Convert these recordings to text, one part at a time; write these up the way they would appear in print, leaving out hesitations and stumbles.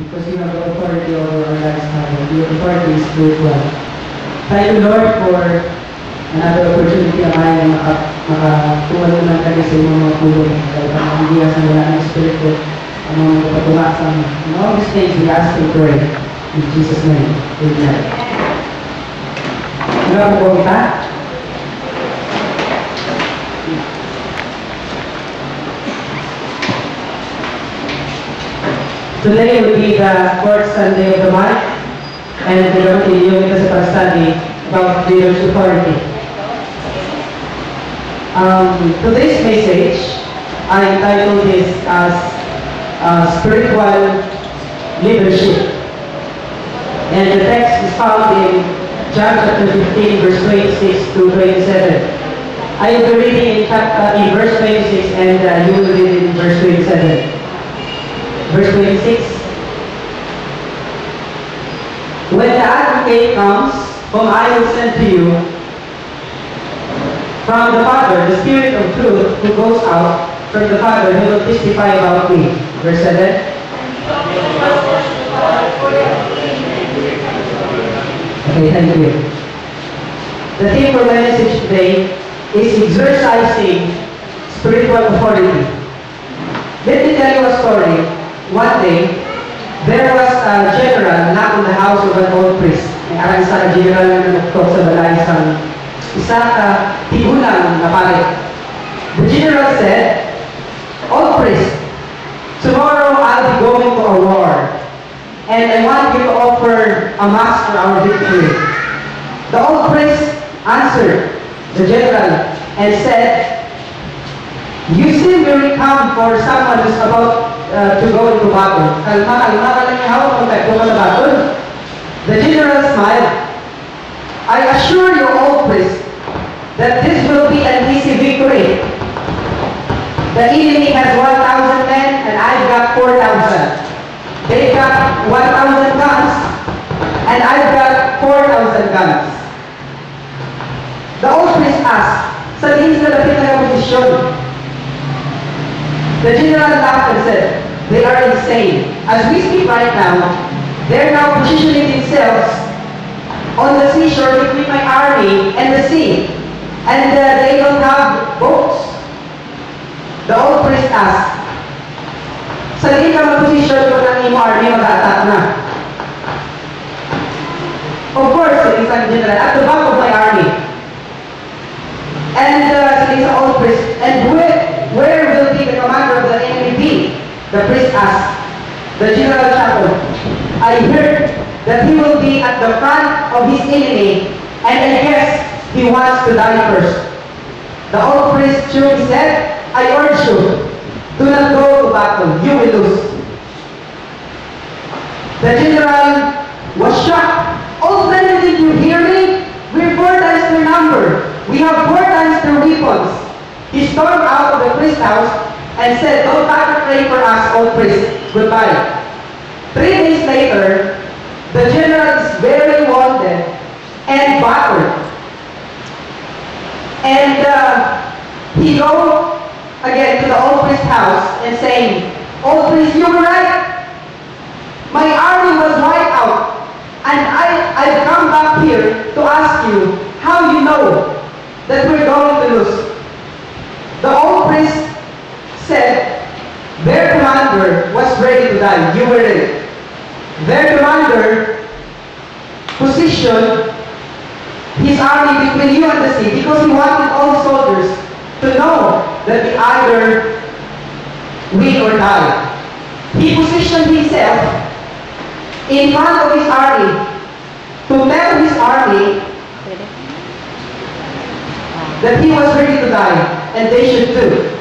because you have the authority over our lives now. The authority is spiritual. Thank you, Lord, for another opportunity na tayo na makakuha naman kami sa iyong mga tulong. Dahil ang hindi sa wala ng Espiritu, ang mga magpatulasang. In all these things, we ask and pray. In Jesus' name, amen. Ano po kita? Today will be the fourth Sunday of the month, and we're going to continue with us our study about leadership authority. Today's message, I entitled this as Spiritual Leadership. And the text is found in John chapter 15, verse 26 to 27. I will be reading in verse 26, and you will read in verse 27. Verse 26. When the Advocate comes, whom I will send to you from the Father, the Spirit of truth, who goes out from the Father, he will testify about me. Verse 7. Okay, thank you. The theme for my message today is exercising spiritual authority. Let me tell you a story. One day, there was a general knock on the house of an old priest. Ang isa ka general na nagtok sa balay sa isa ka tigulang na palit. The general said, "Old priest, tomorrow I'll be going to a war, and I want you to offer a mass for our victory." The old priest answered the general and said, "You seem very calm for someone who's about to go into battle. Kalma ka lang yung hawak kung tayo ka na battle." The general smiled. "I assure you, old priest, that this will be an easy victory. The enemy has 1,000 men and I've got 4,000. They've got 1,000 guns and I've got 4,000 guns." The old priest asked, "Saan hindi sila pinag-posisyon?" The general laughed and said, "They are insane. As we speak right now, they're now positioning themselves on the seashore between my army and the sea. And they don't have boats." The old priest asked, "Sa di ka mag-position kung ang imo army mag-attack na?" "Of course," said the general, "at the back of my army." And said the old priest, "And where will be the commander of the enemy be?" The priest asked. The general chuckled. "I heard that he will be at the front of his enemy, and I guess he wants to die first." The old priest shook his head. "I urge you, do not go to battle. You will lose." The general was shocked. "Old man, did you hear me? We're 4 times their number. We have 4 times their weapons." He stormed out of the priest's house and said, "Don't bother praying for us, old priest. Goodbye." 3 days later, the general is very wounded and battered. And he goes again to the old priest's house and saying, "Old priest, you were right. My army was wiped out. And I've come back here to ask you how you know that we're going to lose." The old priest said, "Their commander was ready to die. You were ready. Their commander positioned his army between you and the sea because he wanted all the soldiers to know that they either win or die. He positioned himself in front of his army to tell his army that he was ready to die and they should do."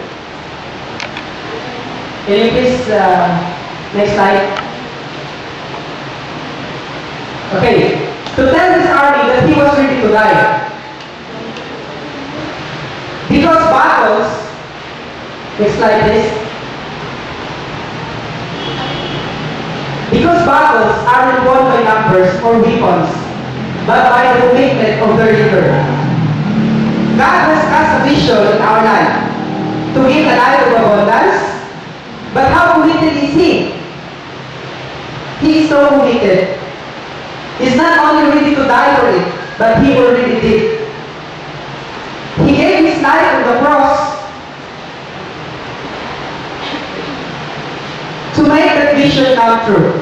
Can you please, next slide. Okay, to tell his army that he was ready to die. Because battles, next slide please. Because battles aren't won by numbers or weapons, but by the commitment of the leader. God has cast a vision in our life to give a life of abundance, but how committed is He? He is so committed. He's not only ready to die for it, but he already did. He gave his life on the cross to make that vision come true.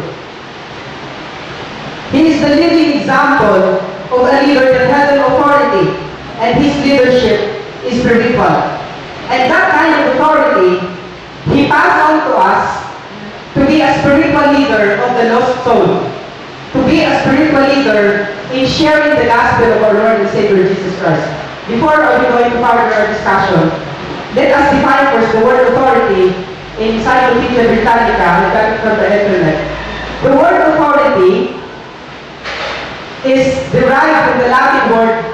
He is the living example of a leader that has an authority, and his leadership is spiritual. And that kind of authority, he passed on to us to be a spiritual leader of the lost soul, to be a spiritual leader in sharing the gospel of our Lord and Savior Jesus Christ. Before we go into further our discussion, let us define first the word authority in Encyclopedia Britannica, we got it from the internet. The word authority is derived from the Latin word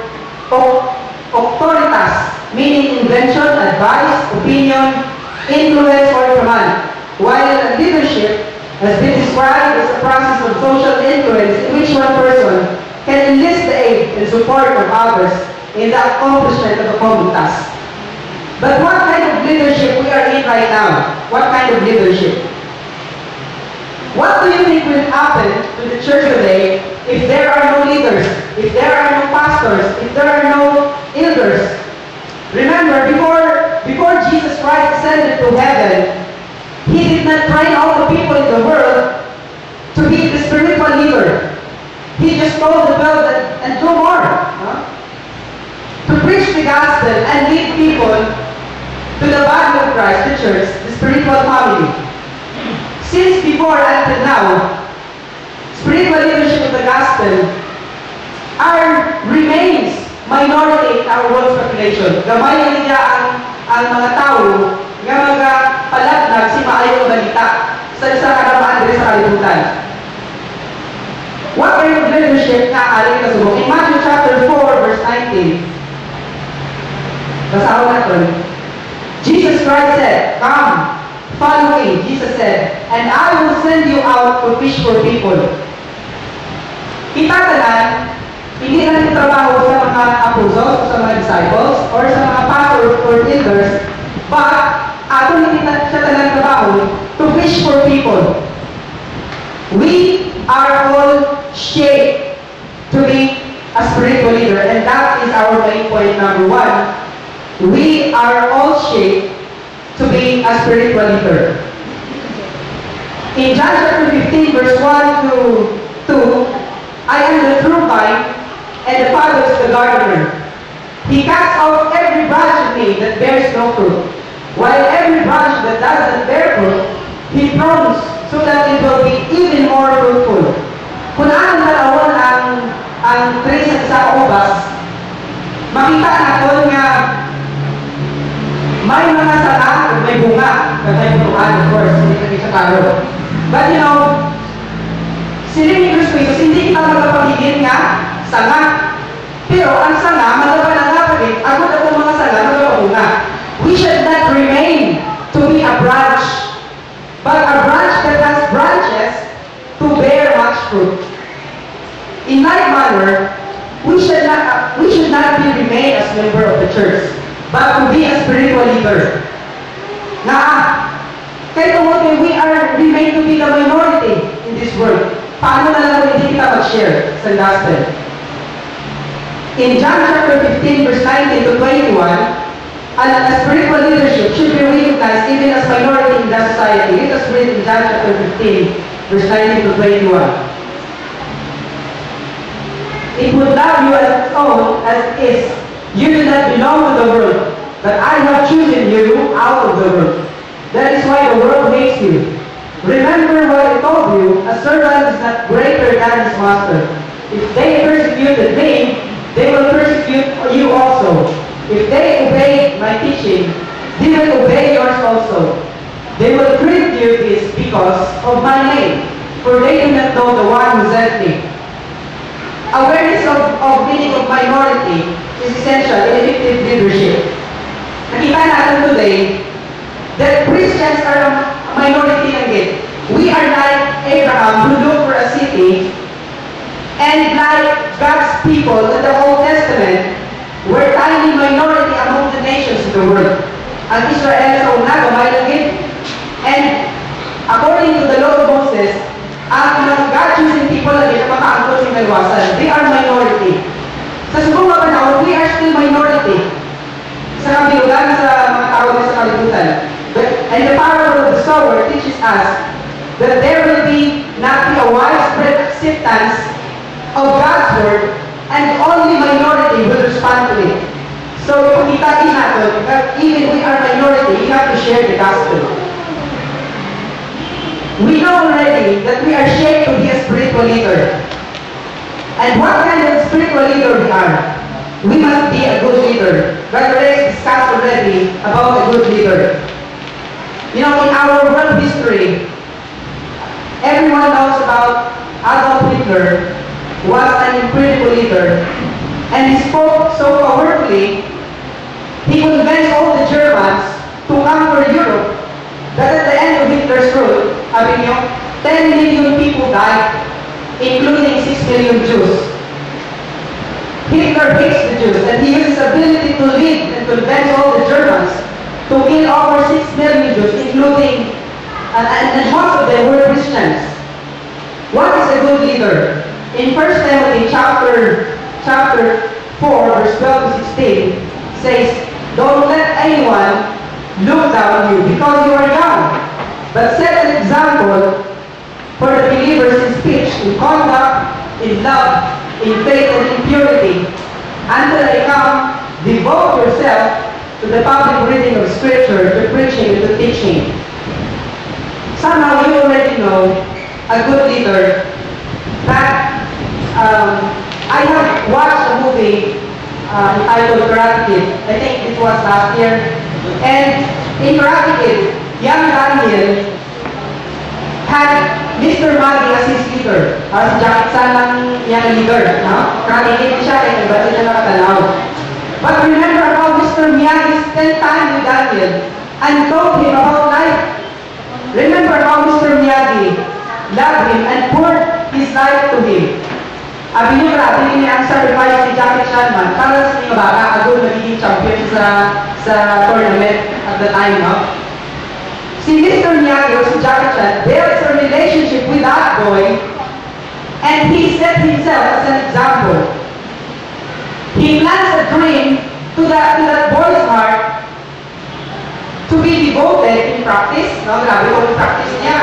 auctoritas, meaning invention, advice, opinion, influence, or command. While leadership has been described as a process of social influence in which one person can enlist the aid and support of others in the accomplishment of a common task. But what kind of leadership we are in right now? What kind of leadership? What do you think will happen to the church today if there are no leaders, if there are no pastors, if there are no elders? Remember, before Jesus Christ ascended to heaven, He did not train all the people in the world to be the spiritual leader. He just told the 12 and do more. To preach the gospel and lead people to the body of Christ, the church, the spiritual family. Since before until now, spiritual leadership of the gospel remains minority in our world's population. Gamay na niya ang mga tao nga mga palagnag si maayong balita sa isang karamaan din sa kalibutan. What kind of leadership na aling kasubok? In Matthew chapter 4, verse 19, basahan natin. Jesus Christ said, "Come, follow me," Jesus said, "and I will send you out to fish for people." Kita tanan, hindi na trabaho sa mga apostles, sa mga disciples, or sa mga pastors or leaders, but ato hindi siya tanan trabaho to fish for people. We are all shaped to be a spiritual leader, and that is our main point number 1. We are all shaped to be a spiritual leader. In John chapter 15, verse 1 to 2, I am the true vine, and the Father is the gardener. He cuts off every branch of me that bears no fruit, while every branch that does not bear fruit, He prunes so that it will be even more fruitful. Kung anong narawon ang tree sa ubas, makita natin nga may mga sanga at may bunga, at may punuan, of course, hindi kami sa karo. But you know, sila ni Cristo Jesus, hindi kita magpapagigil nga sanga. Pero ang sanga, magawa na napagin, agad ako mga sanga, magpapabunga. We should not remain to be a branch, but a branch that has branches to bear much fruit. In like manner, we should not remain as member of the church, but to be a spiritual leader. Kaya we remain to be the minority in this world. Paano na lang kung hindi kita mag-share sa gospel? In John chapter 15, verse 19 to 21, a spiritual leadership should be recognized even as minority in the society. Let us read in John chapter 15, verse 19 to 21. It would love you as its own as it is. You do not belong to the world, but I have chosen you out of the world. That is why the world hates you. Remember what I told you, a servant is not greater than his master. If they persecuted me, they will persecute you also. If they obey my teaching, they will obey yours also. They will treat you this because of my name, for they do not know the one who sent me. Awareness of meaning of minority is essential in effective leadership. Nakita natin today that Christians are a minority again. We are like Abraham who looked for a city, and like God's people in the Old Testament were tiny minority among the nations of the world. Ang Israel sa una, gamay lang. And according to the law of Moses, ang mga maiwasan. They are minority. Sa subong mga panahon, we are still minority. Sa kabilugan sa mga tao na sa kalibutan. And the parable of the sower teaches us that there will not be a widespread acceptance of God's word, and only minority will respond to it. So, kung kita natin that even we are minority, we have to share the gospel. We know already that we are shaped to be a spiritual leader. And what kind of spiritual leader we are? We must be a good leader. Brother Ray discussed already about a good leader. You know, in our world history, everyone knows about Adolf Hitler was an incredible leader. And he spoke so powerfully, he convinced all the Germans to conquer Europe, that at the end of Hitler's rule, 10 million people died, including 6 million Jews. Hitler hates the Jews, and he used his ability to lead and convince all the Germans to kill over 6 million Jews, including, and most of them were Christians. What is a good leader? In 1 Timothy chapter 4, verse 12 to 16, says, "Don't let anyone look down on you because you are young, but set an example for the believers in speech, in conduct, in love, in faith, and in purity. Until I come, devote yourself to the public reading of Scripture, to preaching, and to teaching." Somehow you already know a good leader. That I have watched a movie entitled Karate Kid. I think it was last year. And in Karate Kid, young Daniel had Mr. Miyagi as his leader. Si Jackie Chan ang yung leader. No? Karate Kid siya, kaya iba siya nakatanaw. But remember how Mr. Miyagi spent time with Daniel and told him about life. Remember how Mr. Miyagi loved him and poured his life to him. Abi nyo grabe niya ang sacrifice ni Jackie Chan man para sa mga bata agad nagiging champion sa tournament at the time, no? Si Mr. Miyagi or si Jackie Chan built a relationship with that boy, and he set himself as an example. He plants a dream to that boy's heart to be devoted in practice. No, grabe kung practice niya.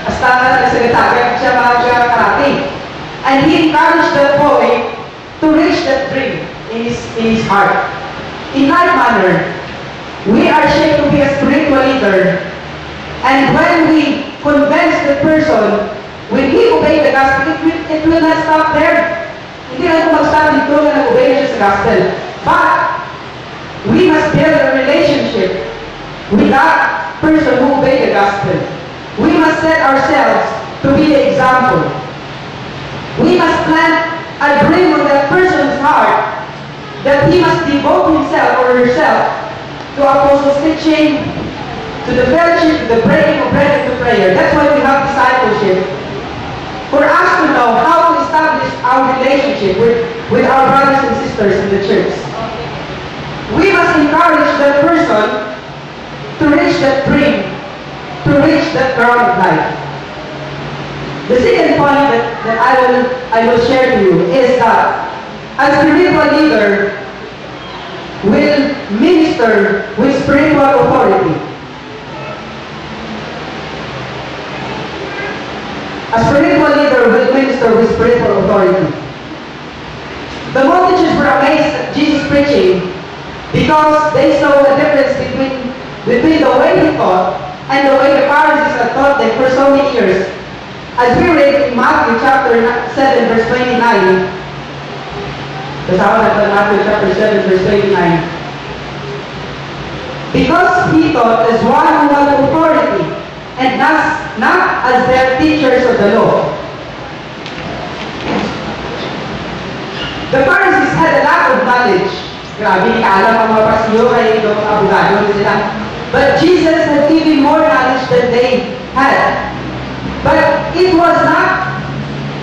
Hasta nagsagatagay siya mga karate. And he encouraged that boy to reach that dream in his heart. In like manner, we are shaped to be a spiritual leader. And when we convince the person, when he obey the gospel, it will not stop there. Hindi lang ito mag-stop dito na nag-obey siya sa gospel. But, we must build a relationship with that person who obey the gospel. We must set ourselves to be the example. We must plant a dream on that person's heart that he must devote himself or herself to apostles' teaching, to the fellowship, to the breaking of bread, and to prayer. That's why we have discipleship. For us to know how to establish our relationship with our brothers and sisters in the church. We must encourage that person to reach that dream, to reach that ground of life. The second point that I will share to you is that a spiritual leader will minister with spiritual authority. A spiritual leader will minister with spiritual authority. The multitudes were amazed at Jesus preaching because they saw a difference between the way he taught and the way the Pharisees had taught them for so many years. As we read in Matthew chapter 7 verse 29, basahan natin Matthew chapter 7 verse 29. Because he taught as one who had authority, and not as their teachers of the law. The Pharisees had a lot of knowledge. Grabe, hindi ka alam ang mga pasiyo, kaya ito mga abogado sila. But Jesus had even more knowledge than they had. But it was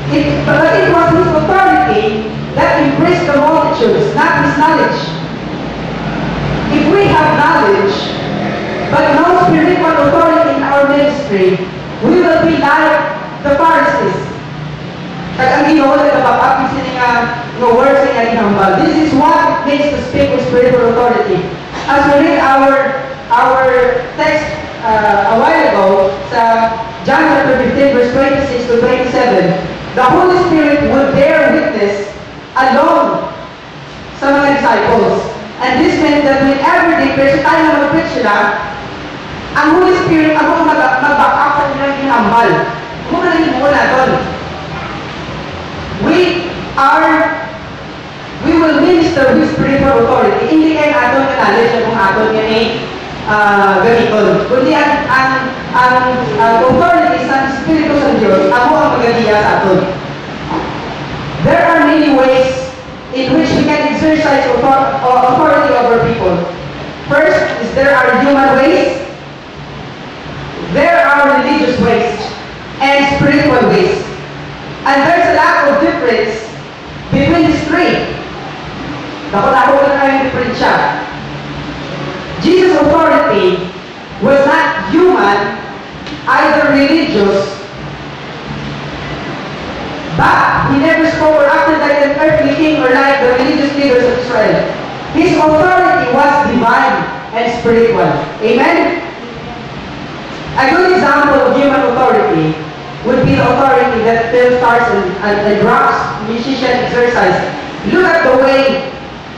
his authority that impressed the multitudes, not his knowledge. If we have knowledge, but no spiritual authority in our ministry, we will be like the Pharisees. Kaya ang ginawa na nababak words nga ginambal. This is what it makes to speak with spiritual authority. As we read our text a while ago, sa John chapter 15, verse 26 to 27, the Holy Spirit would bear witness alone sa mga disciples. And this meant that whenever they preach, tayo na mag-preach sila, ang Holy Spirit, ako mag-back up sa nilang ginambal. Muna na yung muna doon. We will minister with spiritual authority. Hindi kayo aton ka knowledge na kung aton yan gamiton. Kundi ang authority sa Espiritu sa Diyos, ako ang magadiya sa aton. There are many ways in which we can exercise authority over people. First is there are human ways, there are religious ways, and spiritual ways. And there's a lot of difference between these three. Naku na kayo different siya. Jesus' authority was not human, either religious, but he never spoke or acted like an earthly king or like the religious leaders of Israel. His authority was divine and spiritual. Amen? A good example of human authority would be the authority that film stars and rocks musicians exercise. Look at the way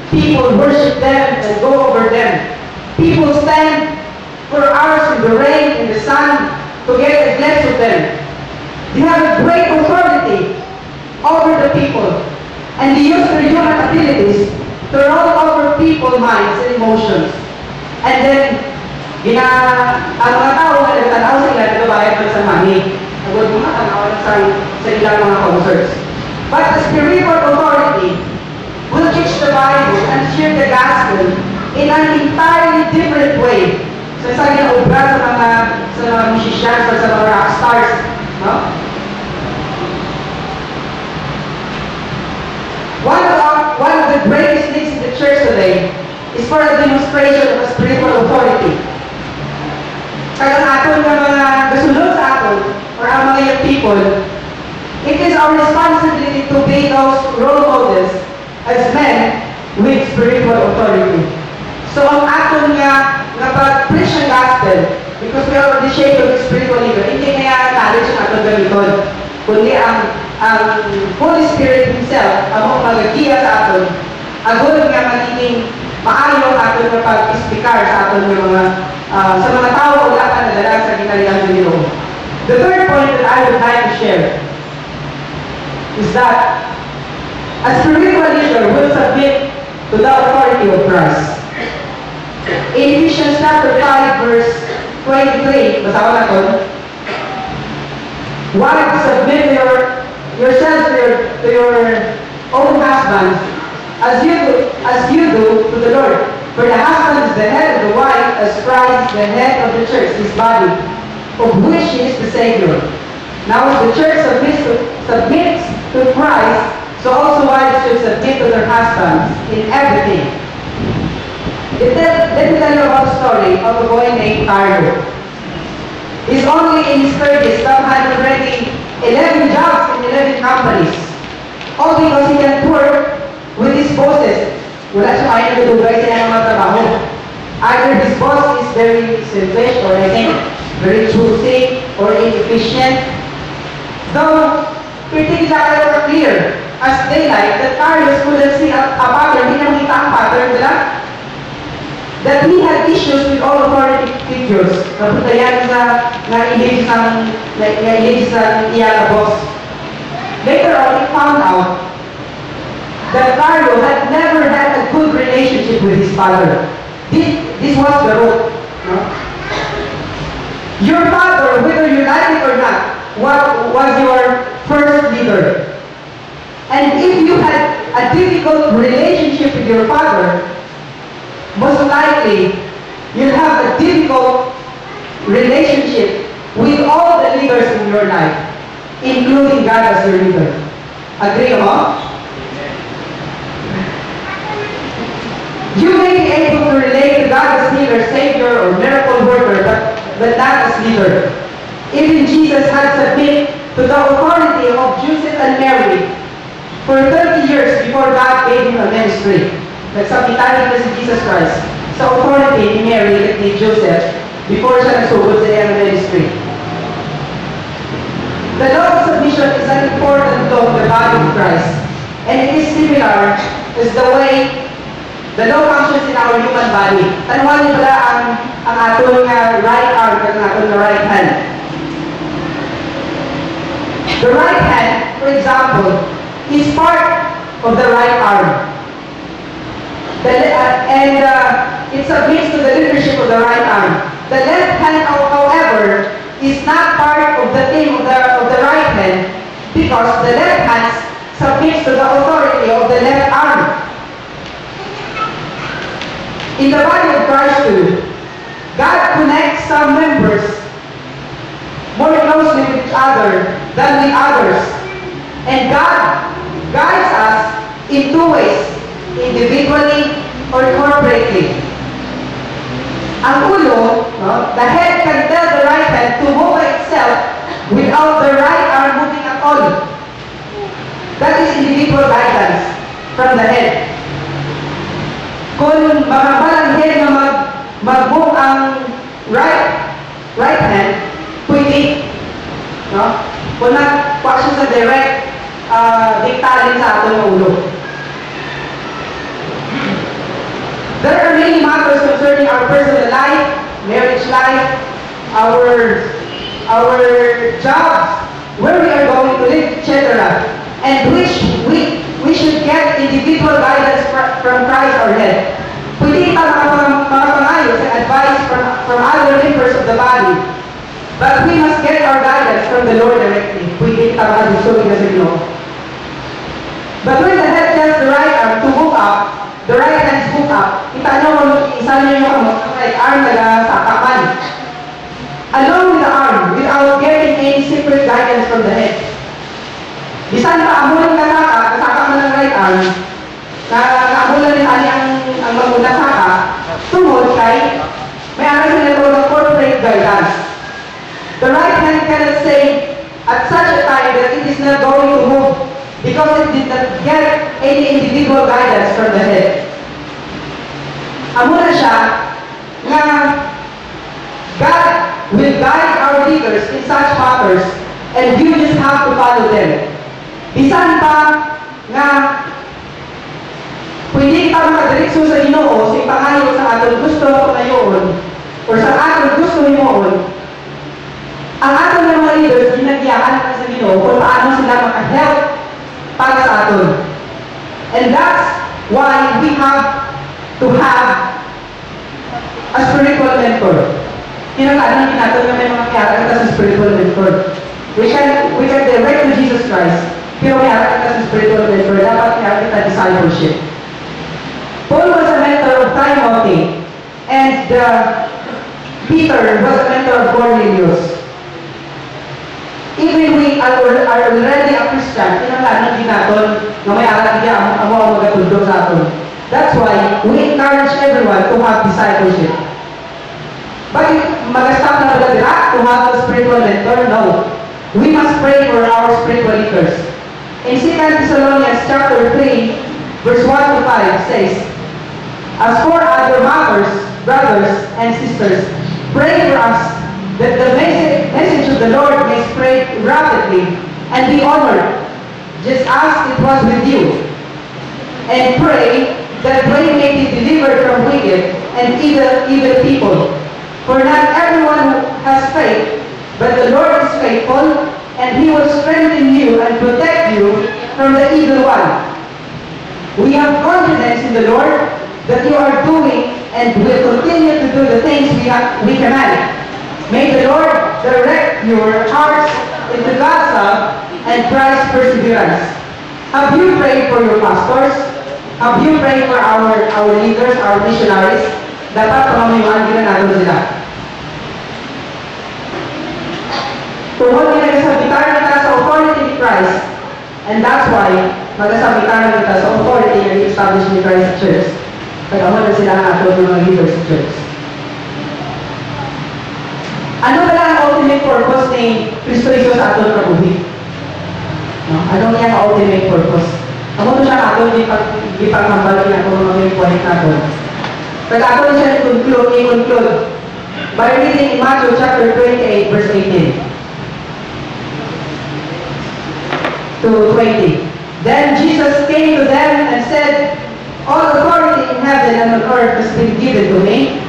people worship them and go over them. People stand for hours in the rain, in the sun, to get a glimpse of them. They have a great authority over the people, and they use their human abilities to roll over people's minds and emotions. And then, ang mga tao na nagtanaw sa ilan, nagabayad man sa money. Nagod mga tanaw sa ilang mga concerts. But the spiritual authority will teach the Bible and share the gospel in an entirely different way. Sa ginaubra sa mga musicians or sa mga rock stars. No? One of the greatest needs in the church today is for a demonstration of a spiritual authority. Kaya ang aton ng mga gasulod sa aton, or ang mga young people, it is our responsibility to be those role models as men with spiritual authority. So ang aton nga pag-preach ng gospel, because we are the shape of the spiritual leader, hindi kaya knowledge ang aton gamiton, kundi ang Holy Spirit Himself, ang magagiya sa aton, agon nga magiging maayo ang aton nga pag-ispikar sa aton nga mga sa mga tao wala ka nadala sa ginalihan ng Ginoo. The third point that I would like to share is that a spiritual leader will submit to the authority of Christ. In Ephesians chapter 5 verse 23, basahan natin, wives, submit yourselves to your own husbands as you do to the Lord. For the husband is the head of the wife, as Christ is the head of the church, his body, of which he is the Savior. Now as the church submits to Christ, so also wives should submit to their husbands in everything. Let me tell you about the story of a boy named Carlo. He's only in his 30s, but had already 11 jobs in 11 companies. All because he can work with his bosses. Wala siya kaya nagdugay sa mga trabaho. Either his boss is very selfish or I think very choosy or inefficient. Though, critically are clear as daylight that Carlos couldn't see a pattern, hindi nakita ang pattern nila. That he had issues with all authority figures. Napunta yan sa na-engage sa iyala boss. Later on, he found out that Carlo had never had a good relationship with his father. This was the root. No? Your father, whether you like it or not, was your first leader. And if you had a difficult relationship with your father, most likely you'll have a difficult relationship with all the leaders in your life, including God as your leader. Agree mo? You may be able to relate to God as leader, Savior, or miracle worker, but not as leader. Even Jesus had submitted to the authority of Joseph and Mary for 30 years before God gave him a ministry. Nagsabitan nito si Jesus Christ sa authority ni Mary at ni Joseph before siya nagsugod sa iyang ministry. The law of submission is an important law of the body of Christ, and it is similar as the way the law functions in our human body. Tanuhan niyo pala ang atong right arm at ang atong right hand. The right hand, for example, is part of the right arm. It submits to the leadership of the right arm. The left hand, however, is not part of the team of the right hand because the left hand submits to the authority of the left arm. In the body of Christ too, God connects some members more closely with each other than with others. And God guides us in two ways, individually or corporately. Ang ulo, the head can tell the right hand to move by itself without the right arm moving at all. That is individual guidance from the head. Kung makabalang head na mag-move ang right hand, pwede. Kung nagpa siya sa direct diktalin sa atong ulo. There are many matters concerning our personal life, marriage life, our jobs, where we are going to live, etc. And which we should get individual guidance from Christ our head. Pwede tayo makapangayos and advice from other members of the body. But we must get our guidance from the Lord directly. Pwede tayo makasusunod na sa Ginoo. But when the head tells the right arm to move up, the right hand move up, kita nyo kung isa nyo yung right arm nagasakaman. Along with the arm, without getting any separate guidance from the head. Bisan pa, amulan kasaka man ng right arm, kaamulan rin ang magmuna saka, tungod kay, may aral sila ito ng corporate guidance. The right hand cannot say at such a time that it is not going to move because it did not get any individual guidance from the head. Amuna siya nga God will guide our leaders in such matters and you just have to follow them. Bisan pa nga pwede ka makadirekso sa Ginoo sa ipangayo sa atong gusto pangayoon or sa atong gusto himoon, ang atong mga leaders ginagiyaan pa sa Ginoo kung paano sila makahelp para sa aton. And that's why we have to have a spiritual mentor. Kinakaanan natin na may mga kiyara sa spiritual mentor. We can direct to Jesus Christ, pero may harap sa spiritual mentor, dapat may harap sa discipleship. Paul was a mentor of Timothy, and Peter was a mentor of Cornelius. Even we are already a Christian, kinakaanan din natin na may harap niya ang mga magatundog sa atin. That's why we encourage everyone to have discipleship. But mag-stop na ba dira to have a spiritual mentor? No. We must pray for our spiritual leaders. In 2 Thessalonians chapter 3, verse 1 to 5 says, as for other matters, brothers and sisters, pray for us that the message of the Lord may spread rapidly and be honored, just as it was with you. And pray that we may be delivered from wicked and evil people. For not everyone who has faith, but the Lord is faithful, and He will strengthen you and protect you from the evil one. We have confidence in the Lord that you are doing and will continue to do the things we command. May the Lord direct your hearts into God's love and Christ's perseverance. Have you prayed for your pastors? Have you prayed for our leaders, our missionaries? Dapat pamamayuan din natin sila. Tungkol nagsasabitan kita sa authority ni Christ, and that's why magsasabitan kita sa authority na i-establish ni Christ Church. Kaya mo na sila ang ato ng mga leaders sa church. Ano ba ang ultimate purpose ni Kristo Jesus sa ato ng kabuhi? Ano niya ang ultimate purpose? Amo to siya siya ato ipaghambal niya kung mga point nato. Pero ako na siya i-conclude by reading in Matthew chapter 28 verse 18 to 20. Then Jesus came to them and said, all authority in heaven and on earth has been given to me.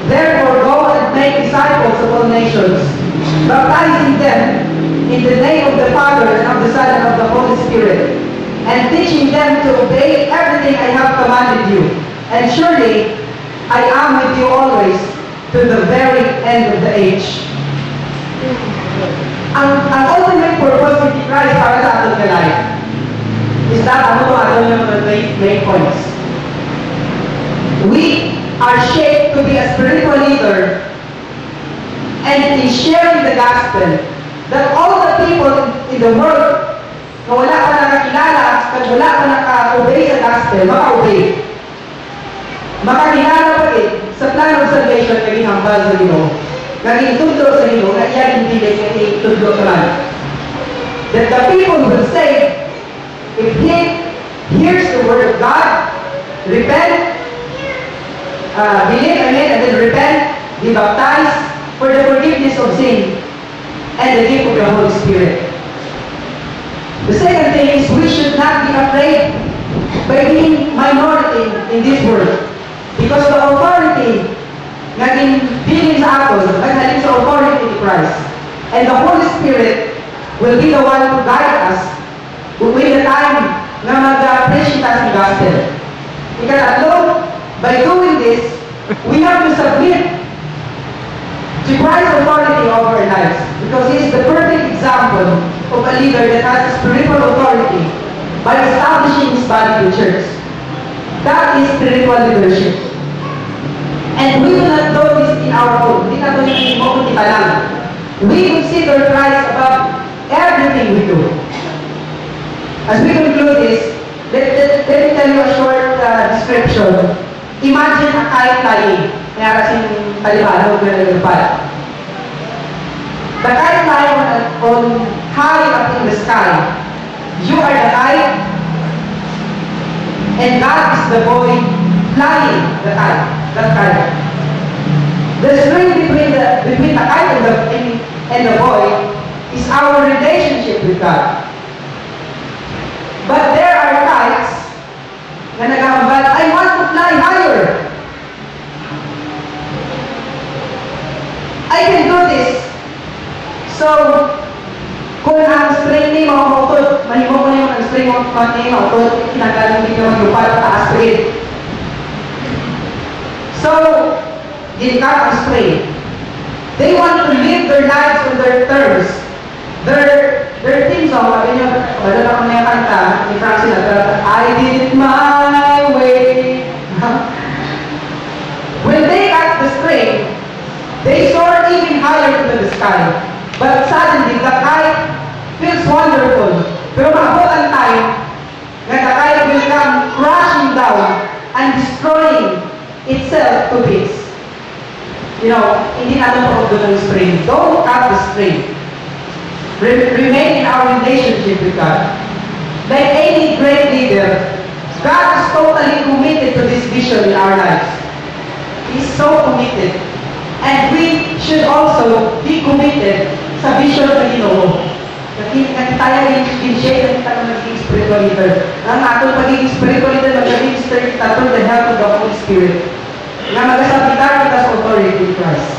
Therefore go and make disciples of all nations, baptizing them in the name of the Father and of the Son and of the Holy Spirit, and teaching them to obey everything I have commanded you. And surely I am with you always to the very end of the age. Ang ultimate purpose ni Christ para sa ating life is that ano to ato yung main points. We are shaped to be a spiritual leader and in sharing the gospel that all the people in the world na wala pa nakakilala at wala pa naka-obey sa gospel, maka-obey. Makakilala pa sa plan of salvation naging hambal sa Ginoo. Naging tudlo sa Ginoo na iyan hindi naging tudlo sa land. That the people will say, if he hears the word of God, repent, believe in it, and then repent, be baptized for the forgiveness of sin and the gift of the Holy Spirit. The second thing is we should not be afraid by being minority in this world. Because the authority naging bilin sa aton, naghalin sa authority ni Christ. And the Holy Spirit will be the one to guide us with the time na mag-preach us ng gospel. Ikatatlo, by doing this, we have to submit to Christ's authority over our lives. Because He is the perfect example of a leader that has spiritual authority by establishing His body, the church. That is spiritual leadership. And we will not do this in our own. Hindi na ito yung mo kita lang. We consider Christ above everything we do. As we conclude this, let me tell you a short description. Imagine a kite flying. Kaya kasing taliban, huwag na nagpapal. The kite flying on high up in the sky. You are the kite, and God is the boy flying the kite. That kite. The string between the kite and the boy is our relationship with God. But there are kites na nag-aambal, I want to fly higher. I can do this. So, kung ang string ni mga mautod, mahimo ko na yung ang string mo ni mautod, kinagaling dito mag-upal taas rin. So, ginagawa ang string. They want to live their lives on their terms. Their theme song, sabi niyo, wala na kami yung kanta, ni Frank Sinatra, I did it my way. When they cut the string, they soar even higher to the sky. But suddenly, the kite feels wonderful. Pero maabot ang time, na the kite will come crashing down and destroying itself to bits. You know, hindi natin paubdo ng string. Don't cut the string. Remain in our relationship with God. Like any great leader, God is totally committed to this vision in our lives. He's so committed. And we should also be committed sa vision ng Ginoo. Tayo yung shape na kita magiging spiritual leader. Ang atong pagiging spiritual leader, magiging spiritual through the help of the Holy Spirit. Na magasabitan kita sa authority of Christ.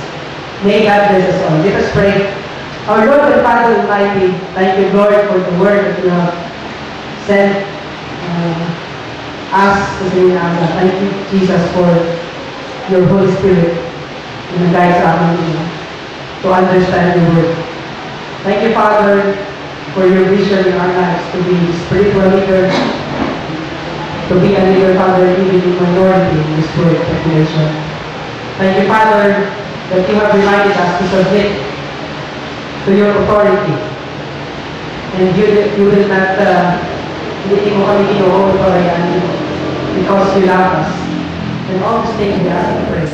May God bless us all. Let us pray. Our Lord and Father Almighty, thank you, Lord, for the word that you have sent us today. Thank you, Jesus, for your Holy Spirit na guide sa amin to understand your word. Thank you, Father, for your vision in our lives to be spiritual leaders, to be a leader, Father, even in minority in this world population. Thank you, Father, that you have reminded us to submit to your authority. And you will not, hindi mo kami kinuha because you love us. And all these things we ask and pray.